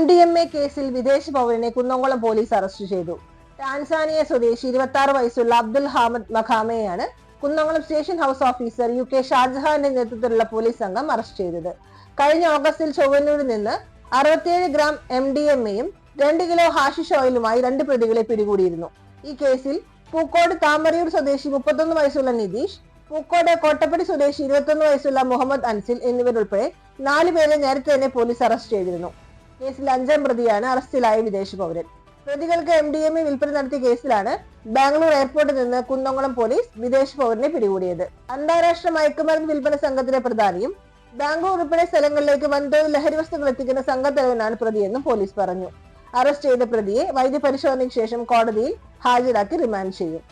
MDMA കേസിൽ വിദേശ പൗരനെ കുന്നംകുളം പോലീസ് അറസ്റ്റ് ചെയ്തു. ടാൻസാനിയ സ്വദേശി 26 വയസ്സുള്ള അബ്ദുൽ ഹാമദ് മഖാമയെയാണ് Kunnamkulam station house officer UK ഷാജഹാന്റെ നേതൃത്വത്തിലുള്ള പോലീസ് സംഘം അറസ്റ്റ് ചെയ്തത്. കഴിഞ്ഞ ഓഗസ്റ്റിൽ ചൊവ്വന്നൂരിൽ നിന്ന് 67 ഗ്രാം MDMAയും 2 കിലോ ഹാഷിഷ് ഓയിലുമായി 2 പ്രതികളെ പിടികൂടിയിരുന്നു. ഈ കേസിൽ പൂക്കോട് താമരയൂർ സ്വദേശി 31 വയസ്സുള്ള നിതീഷ്, പൂക്കോട് കോട്ടപ്പടി സ്വദേശി 21 വയസ്സുള്ള മുഹമ്മദ് അൻസിൽ എന്നിവരുൾപ്പെടെ 4 പേരെ നേരത്തെ തന്നെ പോലീസ് അറസ്റ്റ് ചെയ്തിരുന്നു. കേസിൽ 5ാം പ്രതിയാണ് അറസ്റ്റിലായ വിദേശ പൗരൻ. പ്രതികൾക്ക് MDMA വിൽപ്പന നടത്തിയ കേസിലാണ് ബാംഗ്ലൂർ എയർപോർട്ടിൽ നിന്ന് കുന്നംകുളം പോലീസ് വിദേശ പൗരനെ പിടികൂടിയത്. അന്താരാഷ്ട്ര മയക്കുമരുന്ന് വിൽപ്പന സംഘത്തിലെ പ്രധാനിയും ബാംഗ്ലൂർ ഉൾപ്പെടെ സ്ഥലങ്ങളിലേക്ക് വൻതോതിൽ ലഹരി വസ്തുക്കൾ എത്തിക്കുന്ന സംഘത്തലവനാണ് പ്രതിയെന്നും പോലീസ് പറഞ്ഞു. അറസ്റ്റ് ചെയ്ത പ്രതിയെ വൈദ്യപരിശോധനയ്ക്ക് ശേഷം കോടതിയിൽ ഹാജരാക്കി റിമാൻഡ് ചെയ്യും.